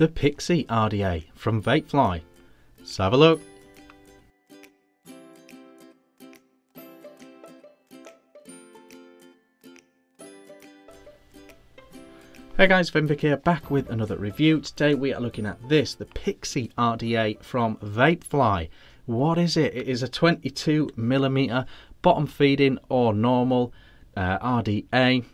the Pixie RDA from Vape Fly. Let's have a look. Hey guys, Vick here, back with another review. Today we are looking at this, the Pixie RDA from Vape Fly. What is it? It is a 22mm bottom feeding or normal RDA,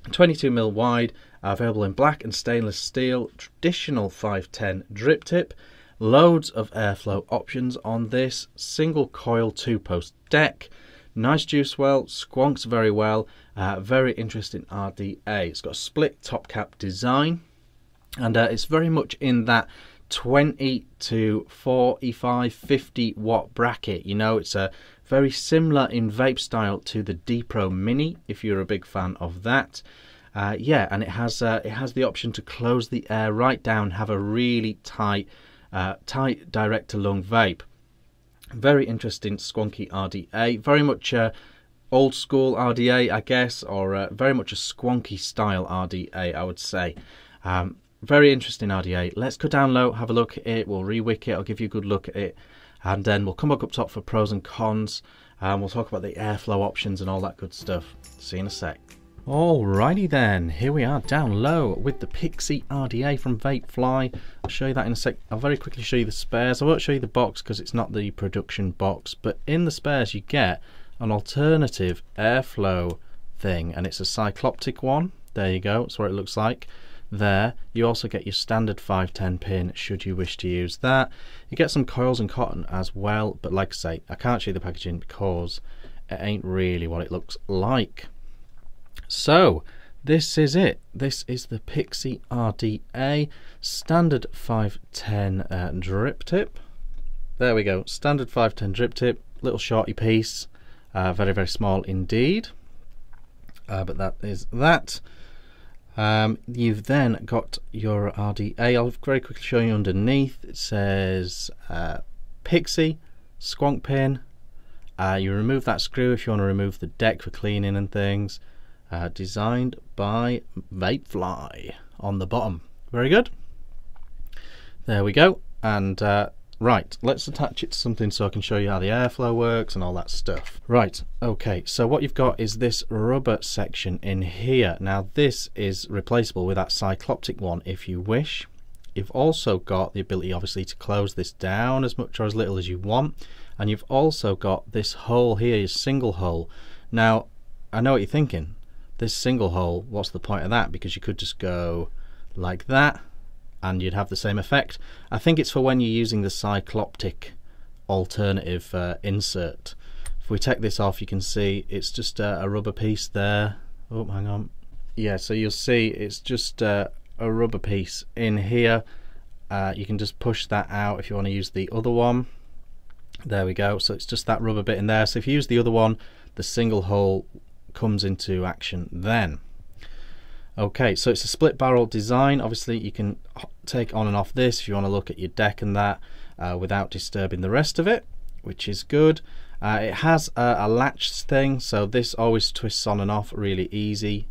22mm wide, available in black and stainless steel, traditional 510 drip tip, loads of airflow options on this, single coil 2-post deck, nice juice well, squonks very well, very interesting RDA. It's got a split top cap design, and it's very much in that 20 to 45, 50 watt bracket. You know, it's very similar in vape style to the dpro mini, if you're a big fan of that. Yeah, and it has the option to close the air right down, have a really tight direct to lung vape. Very interesting squonky RDA, very much old school RDA, I guess, or very much a squonky style RDA, I would say. Very interesting RDA. Let's go down low, have a look at it, we'll re-wick it, I'll give you a good look at it, and then we'll come back up top for pros and cons, and we'll talk about the airflow options and all that good stuff. See you in a sec. Alrighty then, here we are down low with the Pixie RDA from Vape Fly. I'll show you that in a sec. I'll very quickly show you the spares. I won't show you the box because it's not the production box, but in the spares you get an alternative airflow thing, and it's a cycloptic one. There you go, that's what it looks like. There, you also get your standard 510 pin should you wish to use that. You get some coils and cotton as well, but like I say, I can't show you the packaging because it ain't really what it looks like. So this is it. This is the Pixie RDA standard 510 drip tip. There we go, standard 510 drip tip, little shorty piece, very very small indeed, but that is that. You've then got your RDA. I'll very quickly show you underneath. It says Pixie squonk pin. You remove that screw if you want to remove the deck for cleaning and things. Designed by Vape Fly on the bottom. Very good. There we go. And right, let's attach it to something so I can show you how the airflow works and all that stuff. Right, okay, so what you've got is this rubber section in here. Now this is replaceable with that cycloptic one if you wish. You've also got the ability obviously to close this down as much or as little as you want, and you've also got this hole here, your single hole. Now I know what you're thinking, this single hole, what's the point of that? Because you could just go like that and you'd have the same effect. I think it's for when you're using the cycloptic alternative insert. If we take this off, you can see it's just a rubber piece there. Oh, hang on. Yeah, so you'll see it's just a rubber piece in here. You can just push that out if you want to use the other one. There we go, so it's just that rubber bit in there. So if you use the other one, the single hole comes into action then. Okay, so it's a split barrel design. Obviously you can take on and off this if you want to look at your deck and that without disturbing the rest of it, which is good. It has a latch thing, so this always twists on and off really easy,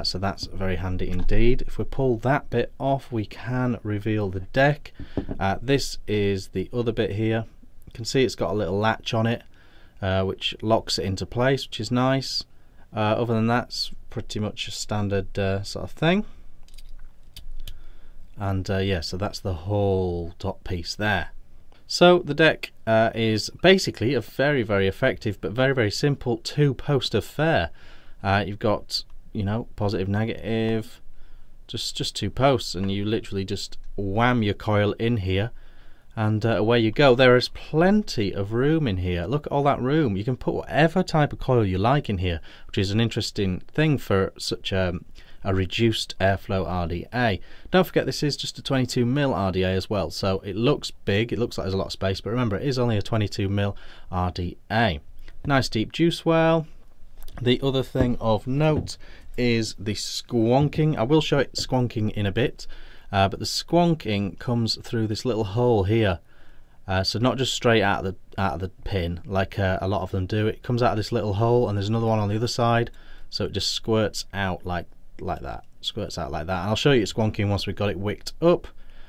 so that's very handy indeed. If we pull that bit off, we can reveal the deck. This is the other bit here. You can see it's got a little latch on it which locks it into place, which is nice. Other than that, it's pretty much a standard sort of thing. And yeah, so that's the whole top piece there. So the deck is basically a very very effective but very very simple 2-post affair. You've got, you know, positive negative, just 2 posts, and you literally just wham your coil in here, and away you go. There is plenty of room in here. Look at all that room. You can put whatever type of coil you like in here, which is an interesting thing for such a reduced airflow RDA. Don't forget this is just a 22mm RDA as well, so it looks big, it looks like there's a lot of space, but remember it is only a 22mm RDA. Nice deep juice well. The other thing of note is the squonking. I will show it squonking in a bit. But the squonking comes through this little hole here, so not just straight out of the pin like a lot of them do. It comes out of this little hole, and there's another one on the other side, so it just squirts out like that, squirts out like that. And I'll show you squonking once we've got it wicked up.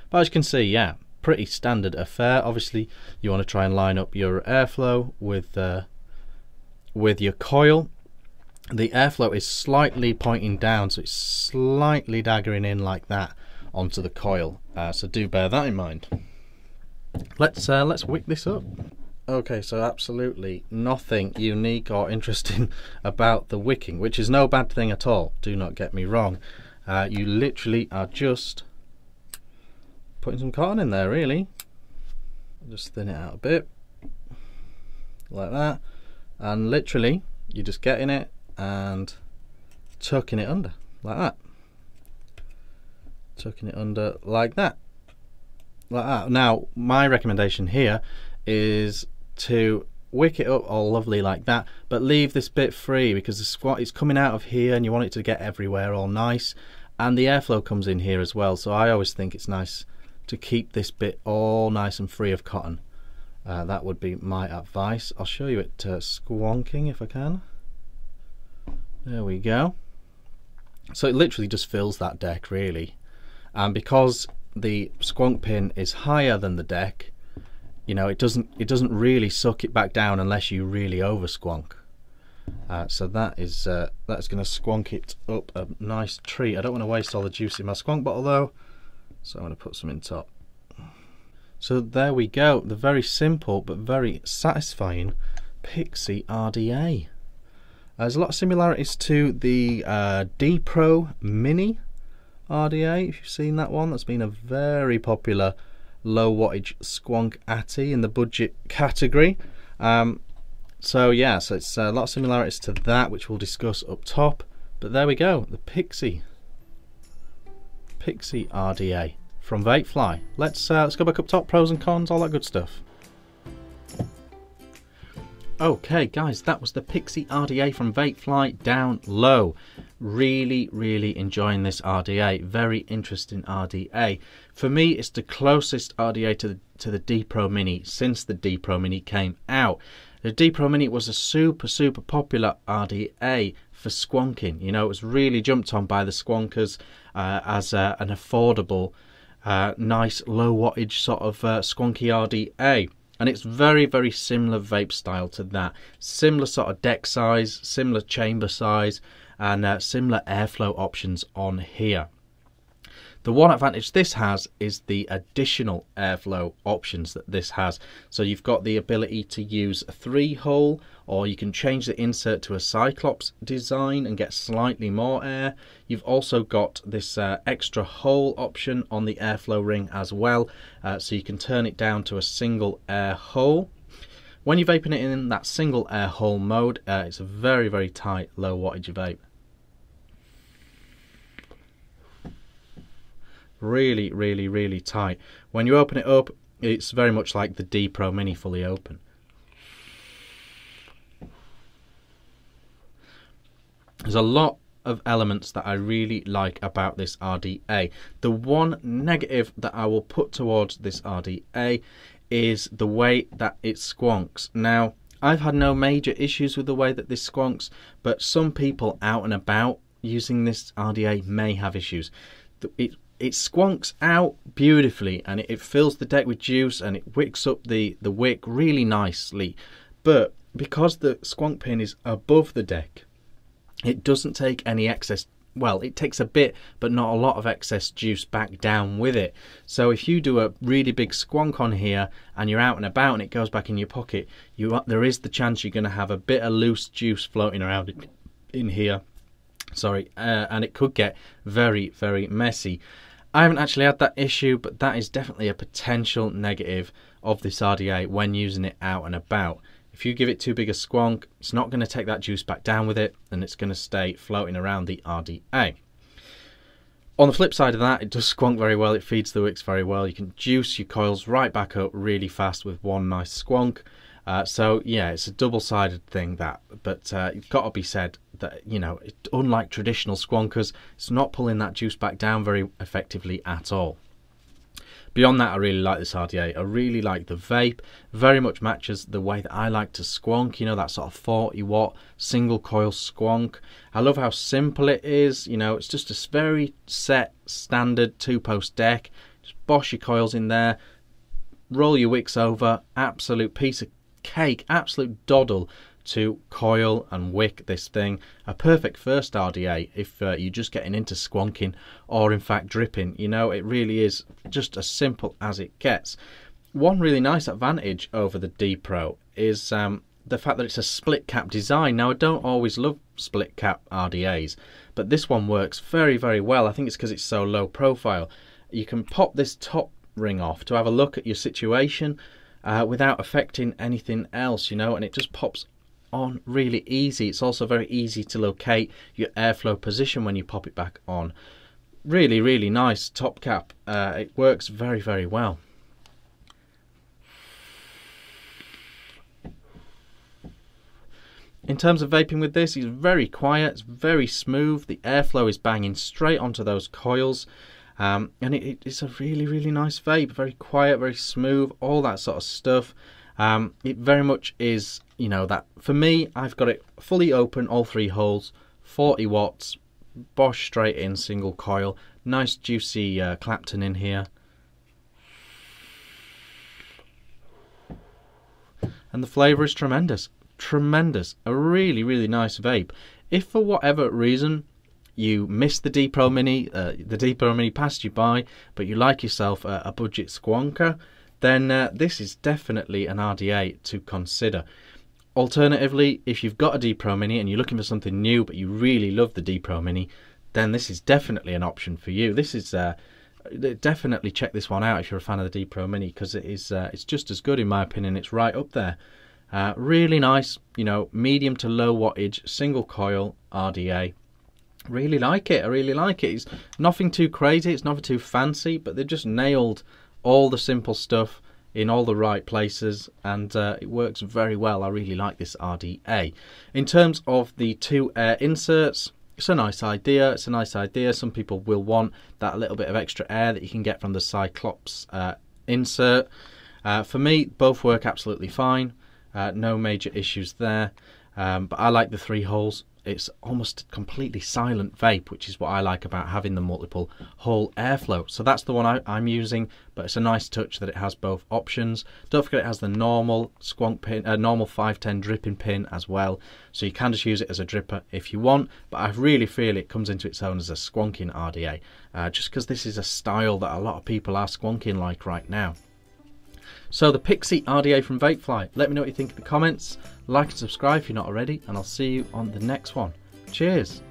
But as you can see, yeah, pretty standard affair. Obviously you want to try and line up your airflow with your coil. The airflow is slightly pointing down, so it's slightly daggering in like that onto the coil, so do bear that in mind. Let's wick this up. Okay, so absolutely nothing unique or interesting about the wicking, which is no bad thing at all, do not get me wrong. You literally are just putting some cotton in there, really. Just thin it out a bit like that, and literally you're just getting it and tucking it under like that, tucking it under like that, like that. Now my recommendation here is to wick it up all lovely like that, but leave this bit free, because the squat is coming out of here and you want it to get everywhere all nice, and the airflow comes in here as well. So I always think it's nice to keep this bit all nice and free of cotton. That would be my advice. I'll show you it squonking if I can. There we go. So it literally just fills that deck, really, and because the squonk pin is higher than the deck, you know, it doesn't really suck it back down unless you really over squonk. So that's going to squonk it up a nice treat. I don't want to waste all the juice in my squonk bottle though, so I'm going to put some in top. So there we go, the very simple but very satisfying Pixie RDA. There's a lot of similarities to the dpro Mini RDA, if you've seen that one. That's been a very popular low wattage squonk atty in the budget category. So yeah, so it's a lot of similarities to that, which we'll discuss up top. But there we go, the Pixie RDA from VapeFly. Let's go back up top, pros and cons, all that good stuff. Okay guys, that was the Pixie RDA from VapeFly down low. Really enjoying this RDA, very interesting RDA. For me, it's the closest RDA to the dpro Mini since the dpro Mini came out. The dpro Mini was a super popular RDA for squonking. You know, it was really jumped on by the squonkers as an affordable, nice low wattage sort of squonky RDA. And it's very similar vape style to that. Similar sort of deck size, similar chamber size, and similar airflow options on here. The one advantage this has is the additional airflow options that this has. So you've got the ability to use a 3-hole, or you can change the insert to a Cyclops design and get slightly more air. You've also got this extra hole option on the airflow ring as well, so you can turn it down to a single air hole. When you're vaping it in that single air hole mode, it's a very tight low wattage vape. Really tight. When you open it up, it's very much like the dpro Mini fully open. There's a lot of elements that I really like about this RDA. The one negative that I will put towards this RDA is the way that it squonks. Now, I've had no major issues with the way that this squonks, but some people out and about using this RDA may have issues. It squonks out beautifully, and it fills the deck with juice, and it wicks up the wick really nicely. But because the squonk pin is above the deck, it doesn't take any excess, well, it takes a bit but not a lot of excess juice back down with it. So if you do a really big squonk on here and you're out and about and it goes back in your pocket, there is the chance you're going to have a bit of loose juice floating around in here. Sorry, and it could get very messy. I haven't actually had that issue, but that is definitely a potential negative of this RDA when using it out and about. If you give it too big a squonk, it's not going to take that juice back down with it, and it's going to stay floating around the RDA. On the flip side of that, it does squonk very well, it feeds the wicks very well. You can juice your coils right back up really fast with one nice squonk. So yeah, it's a double-sided thing, that, but it's got to be said that, you know, unlike traditional squonkers, it's not pulling that juice back down very effectively at all. Beyond that, I really like this RDA. I really like the vape. Very much matches the way that I like to squonk, you know, that sort of 40 watt single coil squonk. I love how simple it is, you know, it's just a very set standard 2-post deck. Just bosh your coils in there, roll your wicks over, absolute piece of cake, absolute doddle to coil and wick this thing. A perfect first RDA if you're just getting into squonking or in fact dripping. You know, it really is just as simple as it gets. One really nice advantage over the dpro is the fact that it's a split cap design. Now, I don't always love split cap RDAs, but this one works very, very well. I think it's because it's so low profile. You can pop this top ring off to have a look at your situation without affecting anything else, you know, and it just pops on really easy. It's also very easy to locate your airflow position when you pop it back on. Really, really nice top cap. It works very, very well. In terms of vaping with this, it's very quiet, it's very smooth. The airflow is banging straight onto those coils. And it's a really, really nice vape. Very quiet, very smooth, all that sort of stuff. It very much is, you know, that for me, I've got it fully open, all 3 holes, 40 watts, bosh straight in, single coil. Nice juicy Clapton in here. And the flavour is tremendous. Tremendous. A really, really nice vape. If for whatever reason you missed the dpro mini, the dpro mini passed you by, but you like yourself a budget squonker, then this is definitely an RDA to consider. Alternatively, if you've got a dpro mini and you're looking for something new but you really love the dpro mini, then this is definitely an option for you. This is definitely check this one out if you're a fan of the dpro mini, because it is it's just as good in my opinion. It's right up there. Really nice, you know, medium to low wattage single coil RDA. Really like it. I really like it. It's nothing too crazy, it's nothing too fancy, but they've just nailed all the simple stuff in all the right places, and it works very well. I really like this RDA. In terms of the 2 air inserts, it's a nice idea. It's a nice idea. Some people will want that little bit of extra air that you can get from the Cyclops insert. For me, both work absolutely fine. No major issues there, but I like the 3 holes. It's almost completely silent vape, which is what I like about having the multiple hole airflow. So that's the one I'm using, but it's a nice touch that it has both options. Don't forget it has the normal squonk pin, normal 510 dripping pin as well, so you can just use it as a dripper if you want, but I really feel it comes into its own as a squonking RDA, just because this is a style that a lot of people are squonking like right now. So the Pixie RDA from VapeFly. Let me know what you think in the comments. Like and subscribe if you're not already, and I'll see you on the next one. Cheers.